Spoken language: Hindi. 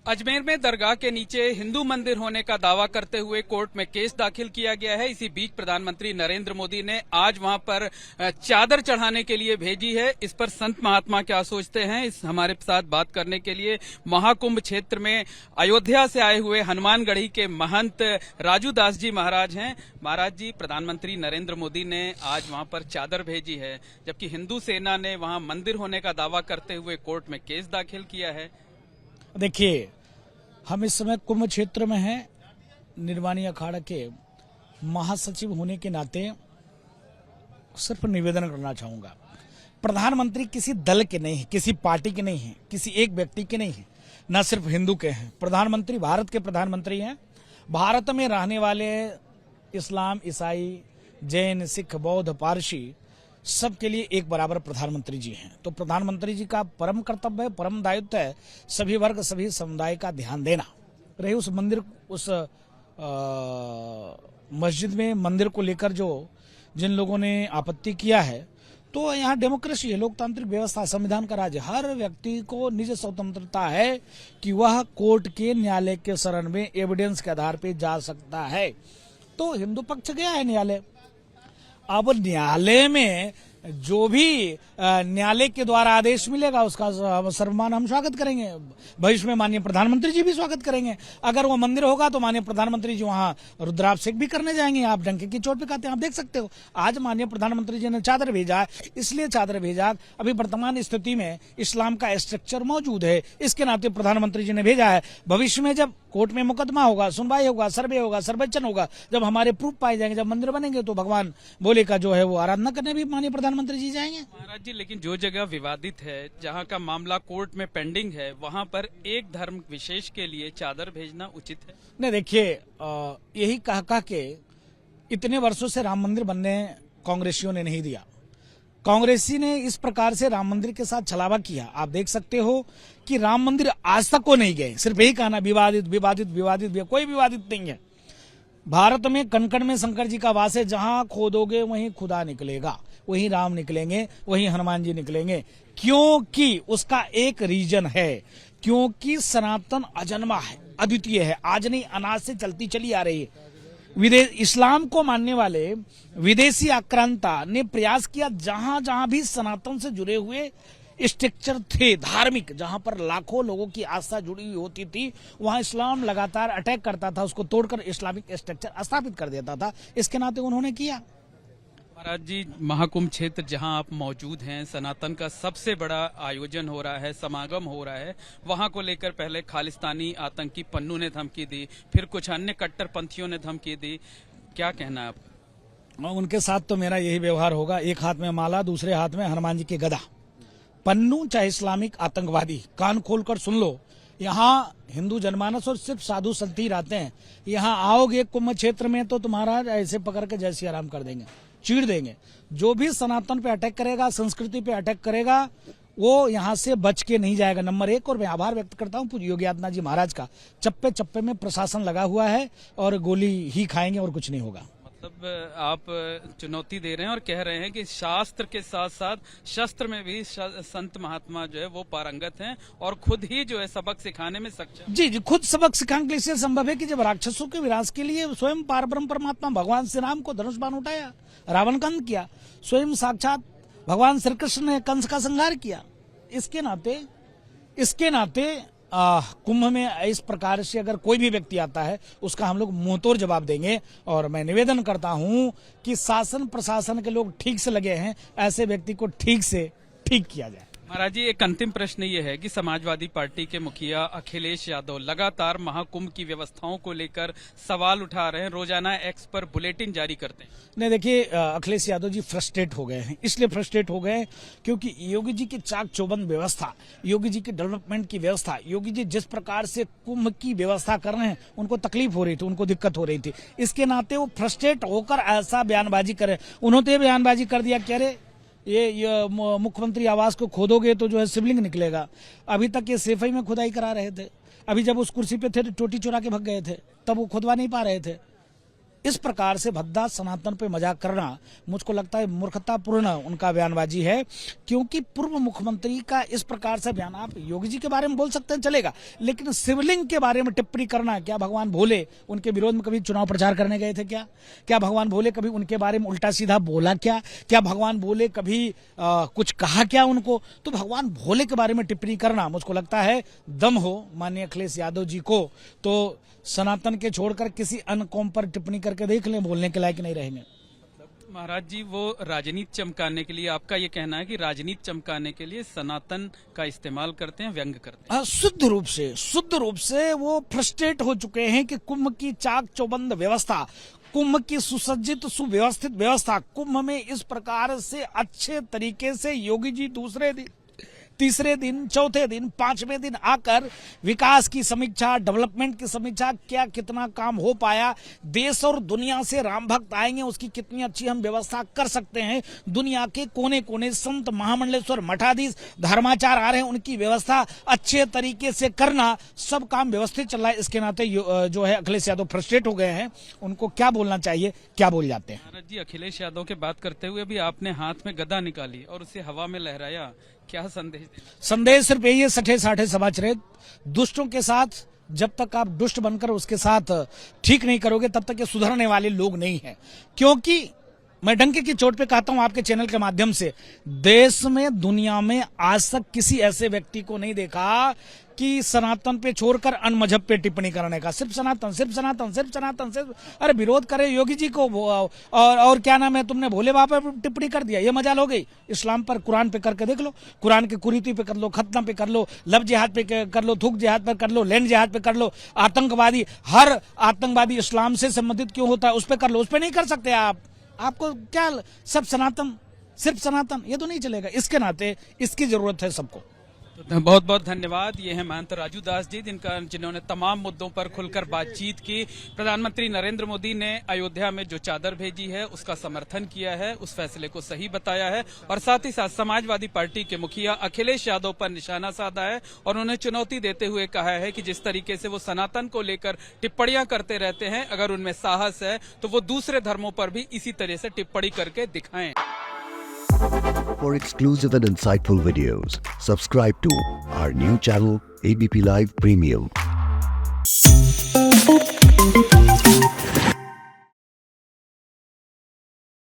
अजमेर में दरगाह के नीचे हिंदू मंदिर होने का दावा करते हुए कोर्ट में केस दाखिल किया गया है। इसी बीच प्रधानमंत्री नरेंद्र मोदी ने आज वहां पर चादर चढ़ाने के लिए भेजी है। इस पर संत महात्मा क्या सोचते हैं, इस हमारे साथ बात करने के लिए महाकुंभ क्षेत्र में अयोध्या से आए हुए हनुमानगढ़ी के महंत राजू दास जी महाराज हैं। महाराज जी, प्रधानमंत्री नरेंद्र मोदी ने आज वहां पर चादर भेजी है, जबकि हिंदू सेना ने वहां मंदिर होने का दावा करते हुए कोर्ट में केस दाखिल किया है। देखिए, हम इस समय कुंभ क्षेत्र में हैं। निर्वाणी अखाड़ा के महासचिव होने के नाते सिर्फ निवेदन करना चाहूंगा, प्रधानमंत्री किसी दल के नहीं है, किसी पार्टी के नहीं है, किसी एक व्यक्ति के नहीं है, न सिर्फ हिंदू के हैं। प्रधानमंत्री भारत के प्रधानमंत्री हैं। भारत में रहने वाले इस्लाम, ईसाई, जैन, सिख, बौद्ध, पारसी सबके लिए एक बराबर प्रधानमंत्री जी हैं। तो प्रधानमंत्री जी का परम कर्तव्य है, परम दायित्व है सभी वर्ग, सभी समुदाय का ध्यान देना। रहे उस मंदिर, उस मस्जिद में मंदिर को लेकर जो जिन लोगों ने आपत्ति किया है, तो यहाँ डेमोक्रेसी है, लोकतांत्रिक व्यवस्था, संविधान का राज है। हर व्यक्ति को निज स्वतंत्रता है कि वह कोर्ट के, न्यायालय के शरण में एविडेंस के आधार पर जा सकता है। तो हिंदू पक्ष गया है न्यायालय। अब न्यायालय में जो भी न्यायालय के द्वारा आदेश मिलेगा उसका सर्वमान हम स्वागत करेंगे। भविष्य में माननीय प्रधानमंत्री जी भी स्वागत करेंगे। अगर वो मंदिर होगा तो माननीय प्रधानमंत्री जी वहां रुद्राभिषेक भी करने जाएंगे। आप डंके की चोट पे कहते हैं, आप देख सकते हो। आज माननीय प्रधानमंत्री जी ने चादर भेजा है, इसलिए चादर भेजा, अभी वर्तमान स्थिति में इस्लाम का स्ट्रक्चर मौजूद है, इसके नाते प्रधानमंत्री जी ने भेजा है। भविष्य में जब कोर्ट में मुकदमा होगा, सुनवाई होगा, सर्वे होगा, सर्वेक्षण होगा, जब हमारे प्रूफ पाए जाएंगे, जब मंदिर बनेंगे, तो भगवान भोले का जो है वो आराधना करने भी माननीय प्रधानमंत्री जी जाएंगे। महाराज जी, लेकिन जो जगह विवादित है, जहां का मामला कोर्ट में पेंडिंग है, वहां पर एक धर्म विशेष के लिए चादर भेजना उचित है? नहीं, देखिए, यही कह के इतने वर्षों से राम मंदिर बनने कांग्रेसियों ने नहीं दिया। कांग्रेसी ने इस प्रकार से राम मंदिर के साथ छलावा किया। आप देख सकते हो कि राम मंदिर आज तक को नहीं गए। सिर्फ यही कहना विवादित विवादित विवादित, कोई विवादित नहीं है। भारत में कण कण में शंकर जी का वास है। जहां खोदोगे वहीं खुदा निकलेगा, वहीं राम निकलेंगे, वहीं हनुमान जी निकलेंगे। क्योंकि उसका एक रीजन है, क्योंकि सनातन अजन्मा है, अद्वितीय है, आज नहीं अनाज से चलती चली आ रही है। इस्लाम को मानने वाले विदेशी आक्रांता ने प्रयास किया, जहां जहां भी सनातन से जुड़े हुए स्ट्रक्चर थे धार्मिक, जहां पर लाखों लोगों की आस्था जुड़ी हुई होती थी, वहां इस्लाम लगातार अटैक करता था, उसको तोड़कर इस्लामिक स्ट्रक्चर स्थापित कर देता था। इसके नाते उन्होंने किया। महाराज जी, महाकुंभ क्षेत्र जहां आप मौजूद हैं, सनातन का सबसे बड़ा आयोजन हो रहा है, समागम हो रहा है, वहां को लेकर पहले खालिस्तानी आतंकी पन्नू ने धमकी दी, फिर कुछ अन्य कट्टरपंथियों ने धमकी दी, क्या कहना है आप? उनके साथ तो मेरा यही व्यवहार होगा। एक हाथ में माला, दूसरे हाथ में हनुमान जी की गदा। पन्नू चाहे इस्लामिक आतंकवादी, कान खोलकर सुन लो, यहाँ हिंदू जनमानस और सिर्फ साधु संत ही रहते हैं। यहाँ आओगे कुंभ क्षेत्र में तो तुम्हारा ऐसे पकड़ के जय सिया राम कर देंगे, चीड़ देंगे। जो भी सनातन पे अटैक करेगा, संस्कृति पे अटैक करेगा, वो यहाँ से बच के नहीं जाएगा। नंबर एक। और मैं आभार व्यक्त करता हूँ पूज्य योगी आदित्यनाथ जी महाराज का। चप्पे चप्पे में प्रशासन लगा हुआ है और गोली ही खाएंगे और कुछ नहीं होगा। मतलब आप चुनौती दे रहे हैं और कह रहे हैं कि शास्त्र के साथ साथ शस्त्र में भी संत महात्मा जो है वो पारंगत हैं और खुद ही जो है सबक सिखाने में सक्षम। जी जी, खुद सबक सिखाने के लिए इसलिए संभव है कि जब राक्षसों के विनाश के लिए स्वयं पारब्रह्म परमात्मा भगवान श्री राम को धनुष बाण उठाया, रावण का अंत किया, स्वयं साक्षात भगवान श्री कृष्ण ने कंस का संहार किया। इसके नाते कुंभ में इस प्रकार से अगर कोई भी व्यक्ति आता है, उसका हम लोग मुंहतोड़ जवाब देंगे। और मैं निवेदन करता हूं कि शासन प्रशासन के लोग ठीक से लगे हैं, ऐसे व्यक्ति को ठीक से ठीक किया जाए। महाराज जी, एक अंतिम प्रश्न ये है कि समाजवादी पार्टी के मुखिया अखिलेश यादव लगातार महाकुंभ की व्यवस्थाओं को लेकर सवाल उठा रहे हैं, रोजाना एक्स पर बुलेटिन जारी करते हैं। नहीं, देखिए, अखिलेश यादव जी फ्रस्ट्रेट हो गए हैं। इसलिए फ्रस्ट्रेट हो गए क्योंकि योगी जी की चाक चौबंद व्यवस्था, योगी जी की डेवलपमेंट की व्यवस्था, योगी जी जिस प्रकार से कुंभ की व्यवस्था कर रहे हैं, उनको तकलीफ हो रही थी, उनको दिक्कत हो रही थी। इसके नाते वो फ्रस्ट्रेट होकर ऐसा बयानबाजी करे। उन्होंने तो ये बयानबाजी कर दिया कि अरे ये मुख्यमंत्री आवास को खोदोगे तो जो है शिवलिंग निकलेगा। अभी तक ये सेफई में खुदाई करा रहे थे। अभी जब उस कुर्सी पे थे तो टोटी चुरा के भग गए थे, तब वो खुदवा नहीं पा रहे थे। इस प्रकार से भद्दा सनातन पे मजाक करना मुझको लगता है मूर्खतापूर्ण उनका बयानबाजी है, क्योंकि पूर्व मुख्यमंत्री का इस प्रकार से बयान, आप योगी जी के बारे में बोल सकते हैं चलेगा, लेकिन शिवलिंग के बारे में टिप्पणी करना, क्या भगवान भोले उनके विरोध में कभी चुनाव प्रचार करने गए थे? क्या भगवान भोले कभी उनके बारे में उल्टा सीधा बोला? क्या भगवान भोले कभी कुछ कहा क्या उनको? तो भगवान भोले के बारे में टिप्पणी करना, मुझको लगता है दम हो माननीय अखिलेश यादव जी को तो सनातन के छोड़कर किसी अन्य कौम पर टिप्पणी करके देख लें, बोलने के लायक नहीं रहेंगे। महाराज जी, वो राजनीति चमकाने के लिए, आपका ये कहना है कि राजनीति चमकाने के लिए सनातन का इस्तेमाल करते हैं, व्यंग करते हैं? शुद्ध रूप से वो फ्रस्ट्रेट हो चुके हैं कि कुंभ की चाक चौबंद व्यवस्था, कुंभ की सुसज्जित सुव्यवस्थित व्यवस्था, कुंभ में इस प्रकार से अच्छे तरीके से योगी जी दूसरे दिन, तीसरे दिन, चौथे दिन, पांचवें दिन आकर विकास की समीक्षा, डेवलपमेंट की समीक्षा, क्या कितना काम हो पाया, देश और दुनिया से राम भक्त आएंगे उसकी कितनी अच्छी हम व्यवस्था कर सकते हैं, दुनिया के कोने कोने संत महामंडलेश्वर मठाधीश धर्माचार्य आ रहे हैं, उनकी व्यवस्था अच्छे तरीके से करना, सब काम व्यवस्थित चल रहा है। इसके नाते जो है अखिलेश यादव फ्रस्ट्रेट हो गए हैं, उनको क्या बोलना चाहिए, क्या बोल जाते हैं? महाराज जी, अखिलेश यादव की बात करते हुए भी आपने हाथ में गदा निकाली और उसे हवा में लहराया, क्या संदेश सिर्फ यही है, सठे साठे समाचरित, दुष्टों के साथ जब तक आप दुष्ट बनकर उसके साथ ठीक नहीं करोगे तब तक ये सुधरने वाले लोग नहीं हैं। क्योंकि मैं डंके की चोट पे कहता हूं आपके चैनल के माध्यम से, देश में दुनिया में आज तक किसी ऐसे व्यक्ति को नहीं देखा कि सनातन पे छोड़कर अन्य मजहब पे टिप्पणी करने का, सिर्फ सनातन, सिर्फ सनातन, सिर्फ सनातन, सिर्फ अरे विरोध करे योगी जी को और क्या नाम है, तुमने भोले बाबा पे टिप्पणी कर दिया, ये मजाल हो गई। इस्लाम पर, कुरान पे करके देख लो, कुरान के कुरीति पे कर लो, खतना पे कर लो, लव जिहाद पे कर लो, थूक जिहाद पे कर लो, लैंड जिहाद पे कर लो, आतंकवादी, हर आतंकवादी इस्लाम से संबंधित क्यों होता है उस पर कर लो, उस पर नहीं कर सकते आप। आपको क्या सब सनातन, सिर्फ सनातन, ये तो नहीं चलेगा। इसके नाते इसकी जरूरत है सबको। बहुत बहुत धन्यवाद। ये है महंत राजू दास जी, जिन्होंने तमाम मुद्दों पर खुलकर बातचीत की। प्रधानमंत्री नरेंद्र मोदी ने अयोध्या में जो चादर भेजी है उसका समर्थन किया है, उस फैसले को सही बताया है और साथ ही साथ समाजवादी पार्टी के मुखिया अखिलेश यादव पर निशाना साधा है और उन्हें चुनौती देते हुए कहा है कि जिस तरीके से वो सनातन को लेकर टिप्पणियां करते रहते हैं, अगर उनमें साहस है तो वो दूसरे धर्मों पर भी इसी तरह से टिप्पणी करके दिखाएं। For exclusive and insightful videos, subscribe to our new channel ABP Live Premium.